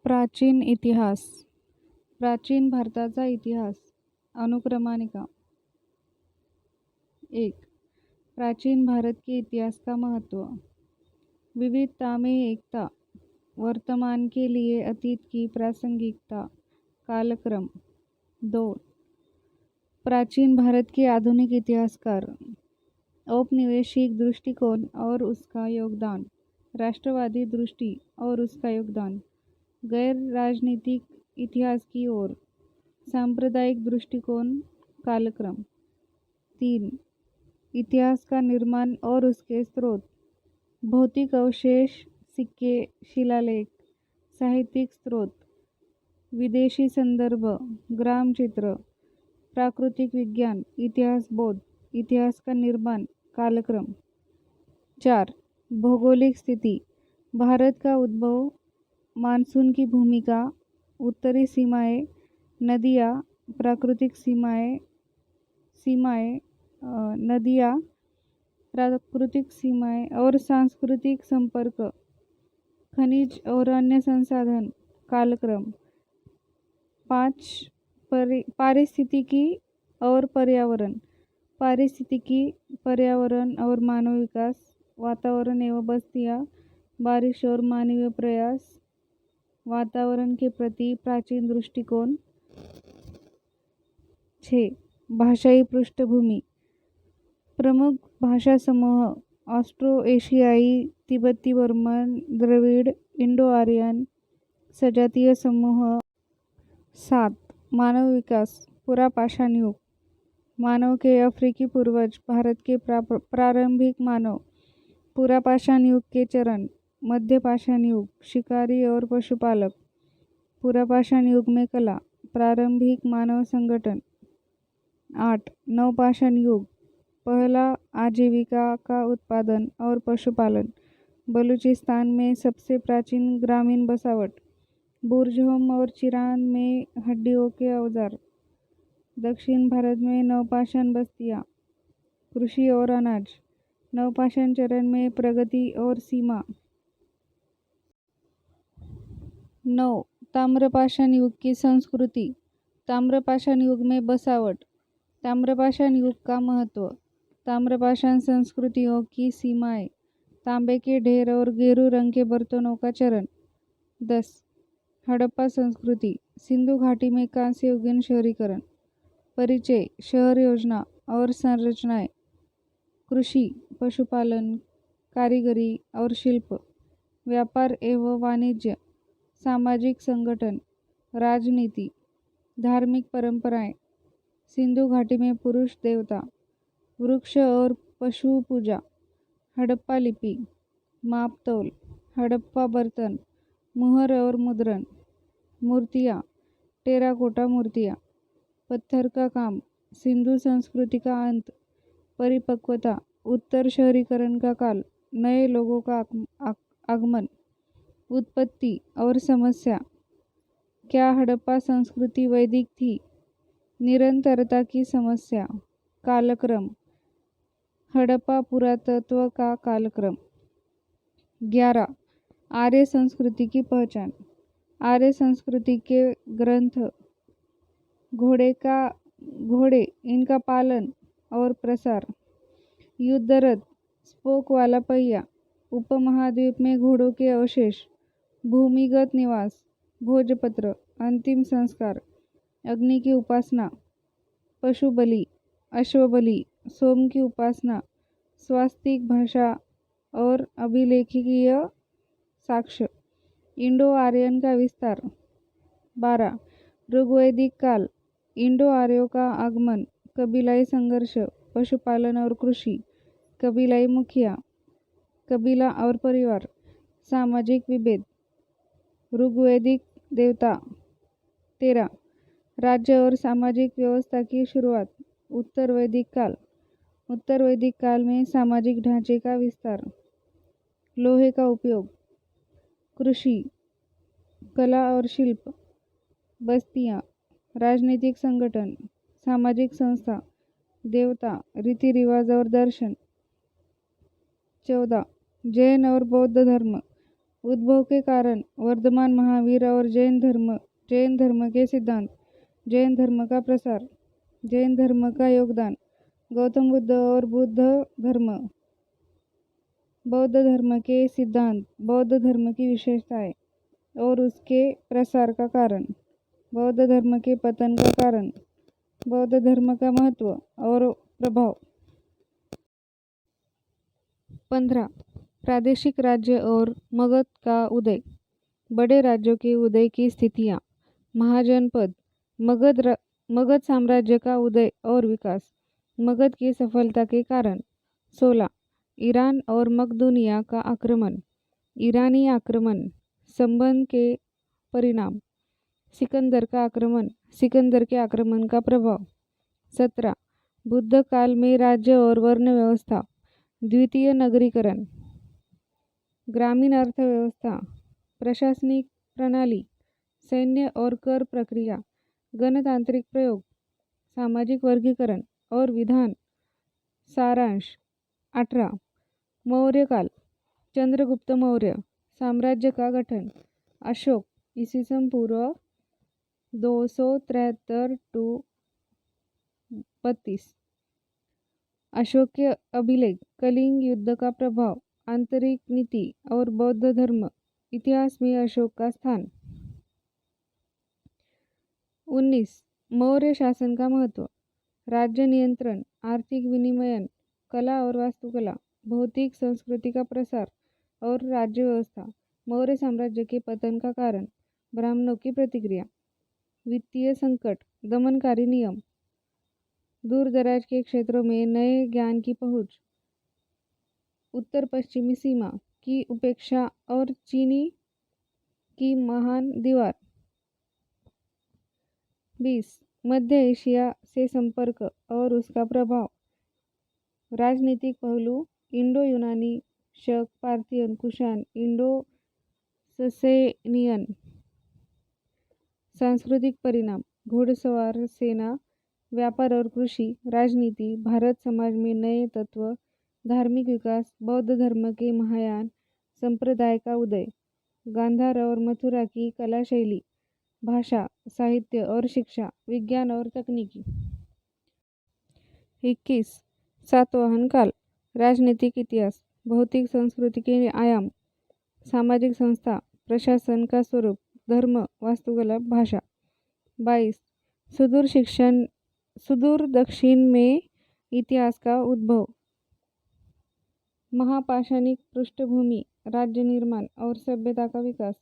प्राचीन इतिहास. प्राचीन भारताचा इतिहास. अनुक्रमानिका. 1. प्राचीन भारत के इतिहास का महत्व. विविधता में एकता. वर्तमान के लिए अतीत की प्रासंगिकता. कालक्रम. 2. प्राचीन भारत के आधुनिक इतिहासकार. औपनिवेशिक दृष्टिकोण और उसका योगदान. राष्ट्रवादी दृष्टि और उसका योगदान. गैर राजनीतिक इतिहास की ओर. सांप्रदायिक दृष्टिकोण. कालक्रम. 3. इतिहास का निर्माण और उसके स्रोत. भौतिक अवशेष, सिक्के, शिलालेख. साहित्यिक स्रोत. विदेशी संदर्भ, ग्राम चित्र. प्राकृतिक विज्ञान, इतिहास बोध. इतिहास का निर्माण. कालक्रम. 4. भौगोलिक स्थिति. भारत का उद्भव. मानसून की भूमिका. उत्तरी सीमाएं. नदियाँ. प्राकृतिक सीमाएं. नदियाँ, प्राकृतिक सीमाएं और सांस्कृतिक संपर्क. खनिज और अन्य संसाधन. कालक्रम. 5. पारिस्थितिकी और पर्यावरण. पारिस्थितिकी, पर्यावरण और मानव विकास. वातावरण एवं बस्तियाँ, बारिश और मानवीय प्रयास. वातावरण के प्रति प्राचीन दृष्टिकोण. 6. भाषाई पृष्ठभूमि. प्रमुख भाषा समूह. ऑस्ट्रो एशियाई, तिब्बती बर्मन, द्रविड़, इंडो आर्यन. सजातीय समूह. 7. मानव विकास. पुरापाषाण युग. मानव के अफ्रीकी पूर्वज. भारत के प्रारंभिक मानव. पुरापाषाण युग के चरण. मध्य पाषाण युग. शिकारी और पशुपालक. पुरापाषाण युग में कला. प्रारंभिक मानव संगठन. 8. नवपाषाण युग. पहला आजीविका का उत्पादन और पशुपालन. बलूचिस्तान में सबसे प्राचीन ग्रामीण बसावट. बुर्जहोम और चिरान में हड्डियों के औजार. दक्षिण भारत में नवपाषाण बस्तियाँ. कृषि और अनाज. नवपाषाण चरण में प्रगति और सीमा. 9. ताम्रपाषाण युग की संस्कृति. ताम्रपाषाण युग में बसावट. ताम्रपाषाण युग का महत्व. ताम्रपाषाण संस्कृतियों की सीमाएं. तांबे के ढेर और गेरू रंग के बर्तनों का चरण. 10. हड़प्पा संस्कृति. सिंधु घाटी में कांस्य युगीन शहरीकरण. परिचय. शहर योजना और संरचनाएं. कृषि, पशुपालन, कारीगरी और शिल्प. व्यापार एवं वाणिज्य. सामाजिक संगठन. राजनीति. धार्मिक परंपराएं. सिंधु घाटी में पुरुष देवता. वृक्ष और पशु पूजा. हड़प्पा लिपि. मापतौल. हड़प्पा बर्तन. मुहर और मुद्रण. मूर्तियाँ. टेराकोटा मूर्तियाँ. पत्थर का काम. सिंधु संस्कृति का अंत. परिपक्वता. उत्तर शहरीकरण का काल. नए लोगों का आगमन. उत्पत्ति और समस्या. क्या हड़प्पा संस्कृति वैदिक थी? निरंतरता की समस्या. कालक्रम. हड़प्पा पुरातत्व का कालक्रम. 11. आर्य संस्कृति की पहचान. आर्य संस्कृति के ग्रंथ. घोड़े, इनका पालन और प्रसार. युद्ध रथ, स्पोक वाला पहिया. उपमहाद्वीप में घोड़ों के अवशेष. भूमिगत निवास. भोजपत्र. अंतिम संस्कार. अग्नि की उपासना. पशु बलि, अश्व बलि. सोम की उपासना. स्वास्तिक भाषा और अभिलेखीय साक्ष्य. इंडो आर्यन का विस्तार. 12. ऋग्वैदिक काल. इंडो आर्यों का आगमन. कबीलाई संघर्ष. पशुपालन और कृषि. कबीलाई मुखिया. कबीला और परिवार. सामाजिक विभेद. ऋग्वैदिक देवता. 13. राज्य और सामाजिक व्यवस्था की शुरुआत. उत्तर वैदिक काल. उत्तर वैदिक काल में सामाजिक ढांचे का विस्तार. लोहे का उपयोग. कृषि, कला और शिल्प. बस्तियाँ. राजनीतिक संगठन. सामाजिक संस्था. देवता, रीति रिवाज और दर्शन. 14. जैन और बौद्ध धर्म. उद्भव के कारण, वर्धमान महावीर और जैन धर्म के सिद्धांत, जैन धर्म का प्रसार, जैन धर्म का योगदान, गौतम बुद्ध और बौद्ध धर्म के सिद्धांत, बौद्ध धर्म की विशेषताएं और उसके प्रसार का कारण, बौद्ध धर्म के पतन का कारण, बौद्ध धर्म का महत्व और प्रभाव। 15. प्रादेशिक राज्य और मगध का उदय, बड़े राज्यों के उदय की स्थितियाँ, महाजनपद, मगध साम्राज्य का उदय और विकास, मगध की सफलता के कारण। 16. ईरान और मकदूनिया का आक्रमण, ईरानी आक्रमण, संबंध के परिणाम, सिकंदर के आक्रमण का प्रभाव। 17. बुद्ध काल में राज्य और वर्ण व्यवस्था, द्वितीय नगरीकरण, ग्रामीण अर्थव्यवस्था, प्रशासनिक प्रणाली, सैन्य और कर प्रक्रिया, गणतांत्रिक प्रयोग, सामाजिक वर्गीकरण और विधान। सारांश। 18. मौर्य काल, चंद्रगुप्त मौर्य, साम्राज्य का गठन, अशोक ईस्वी पूर्व 273 to 32, अशोक के अभिलेख, कलिंग युद्ध का प्रभाव, आंतरिक नीति और बौद्ध धर्म, इतिहास में अशोक का स्थान। 19. मौर्य शासन का महत्व, राज्य नियंत्रण, आर्थिक विनियमन, कला और वास्तुकला, भौतिक संस्कृति का प्रसार और राज्य व्यवस्था, मौर्य साम्राज्य के पतन का कारण, ब्राह्मणों की प्रतिक्रिया, वित्तीय संकट, दमनकारी नियम, दूर दराज के क्षेत्रों में नए ज्ञान की पहुंच, उत्तर पश्चिमी सीमा की उपेक्षा और चीनी की महान दीवार। 20. मध्य एशिया से संपर्क और उसका प्रभाव, राजनीतिक पहलू, इंडो यूनानी शक, पार्थियन, कुषाण, इंडो ससेनियन, सांस्कृतिक परिणाम, घुड़सवार सेना, व्यापार और कृषि, राजनीति, भारत समाज में नए तत्व, धार्मिक विकास, बौद्ध धर्म के महायान संप्रदाय का उदय, गांधार और मथुरा की कला शैली, भाषा, साहित्य और शिक्षा, विज्ञान और तकनीकी। 21. सातवाहन काल, राजनीतिक इतिहास, भौतिक संस्कृति के आयाम, सामाजिक संस्था, प्रशासन का स्वरूप, धर्म, वास्तुकला, भाषा। 22. सुदूर दक्षिण में इतिहास का उद्भव, महापाषाणिक पृष्ठभूमि, राज्य निर्माण और सभ्यता का विकास,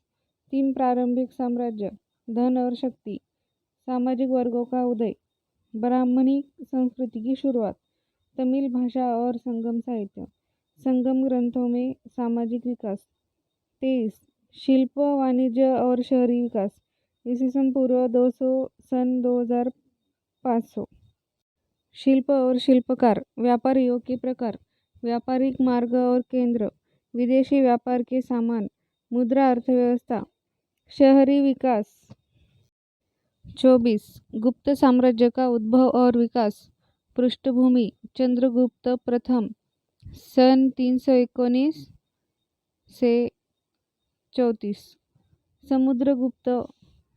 3 प्रारंभिक साम्राज्य, धन और शक्ति, सामाजिक वर्गों का उदय, ब्राह्मणिक संस्कृति की शुरुआत, तमिल भाषा और संगम साहित्य, संगम ग्रंथों में सामाजिक विकास। 23. शिल्प, वाणिज्य और शहरी विकास, ईस्वी पूर्व 200 सन 2500। शिल्प और शिल्पकार, व्यापारियों के प्रकार, व्यापारिक मार्ग और केंद्र, विदेशी व्यापार के सामान, मुद्रा, अर्थव्यवस्था, शहरी विकास। 24. गुप्त साम्राज्य का उद्भव और विकास, पृष्ठभूमि, चंद्रगुप्त प्रथम सन 319 से 34, समुद्रगुप्त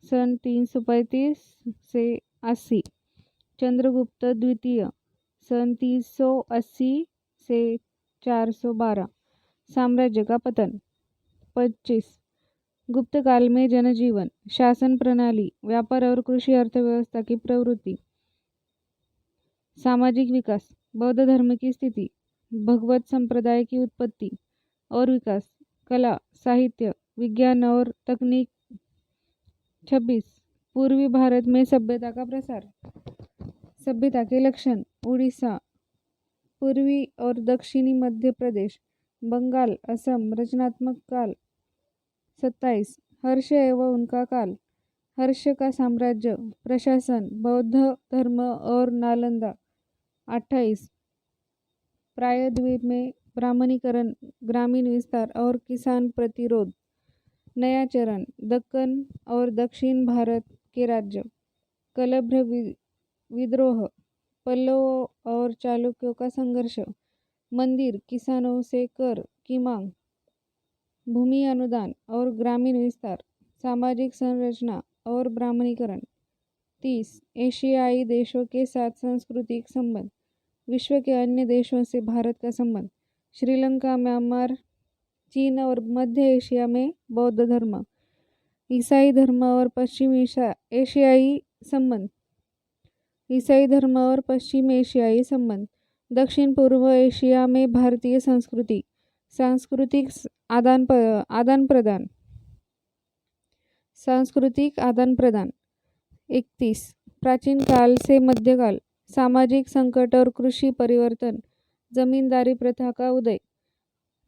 सन 335 से 80, चंद्रगुप्त द्वितीय सन 380 से 412, साम्राज्य का पतन। 25. गुप्त काल में जनजीवन, शासन प्रणाली, व्यापार और कृषि, अर्थव्यवस्था की प्रवृत्ति, सामाजिक विकास, बौद्ध धर्म की स्थिति, भगवत संप्रदाय की उत्पत्ति और विकास, कला, साहित्य, विज्ञान और तकनीक। 26. पूर्वी भारत में सभ्यता का प्रसार, सभ्यता के लक्षण, उड़ीसा, पूर्वी और दक्षिणी मध्य प्रदेश, बंगाल, असम, रचनात्मक काल। 27. हर्ष एवं उनका काल, हर्ष का साम्राज्य, प्रशासन, बौद्ध धर्म और नालंदा। 28. प्रायद्वीप में ब्राह्मणीकरण, ग्रामीण विस्तार और किसान प्रतिरोध, नया चरण, दक्कन और दक्षिण भारत के राज्य, कलभ्र विद्रोह, पल्लवों और चालुक्यों का संघर्ष, मंदिर, किसानों से कर की मांग, भूमि अनुदान और ग्रामीण विस्तार, सामाजिक संरचना और ब्राह्मणीकरण। 30 एशियाई देशों के साथ सांस्कृतिक संबंध, विश्व के अन्य देशों से भारत का संबंध, श्रीलंका, म्यांमार, चीन और मध्य एशिया में बौद्ध धर्म, ईसाई धर्म और पश्चिम एशियाई संबंध, ईसाई धर्म और पश्चिम एशियाई संबंध, दक्षिण पूर्व एशिया में भारतीय संस्कृति, सांस्कृतिक आदान प्रदान, सांस्कृतिक आदान प्रदान। 31 प्राचीन काल से मध्यकाल, सामाजिक संकट और कृषि परिवर्तन, जमींदारी प्रथा का उदय,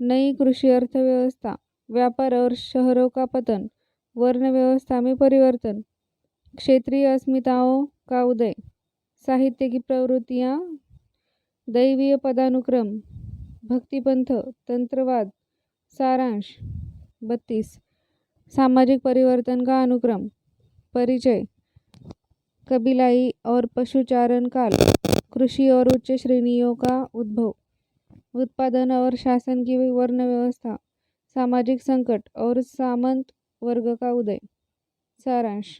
नई कृषि अर्थव्यवस्था, व्यापार और शहरों का पतन, वर्ण व्यवस्था में परिवर्तन, क्षेत्रीय अस्मिताओं का उदय, साहित्य की प्रवृत्तियाँ, दैवीय पदानुक्रम, भक्तिपंथ, तंत्रवाद। सारांश। 32 सामाजिक परिवर्तन का अनुक्रम, परिचय, कबीलाई और पशुचारण काल, कृषि और उच्च श्रेणियों का उद्भव, उत्पादन और शासन की वर्ण व्यवस्था, सामाजिक संकट और सामंत वर्ग का उदय। सारांश।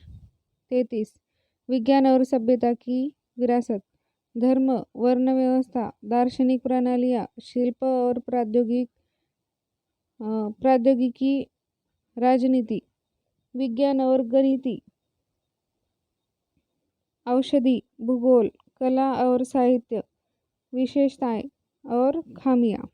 33 विज्ञान और सभ्यता की विरासत, धर्म, वर्ण व्यवस्था, दार्शनिक प्रणालियाँ, शिल्प और प्रौद्योगिकी, राजनीति, विज्ञान और गणिती, औषधि, भूगोल, कला और साहित्य, विशेषताएं और खामियां।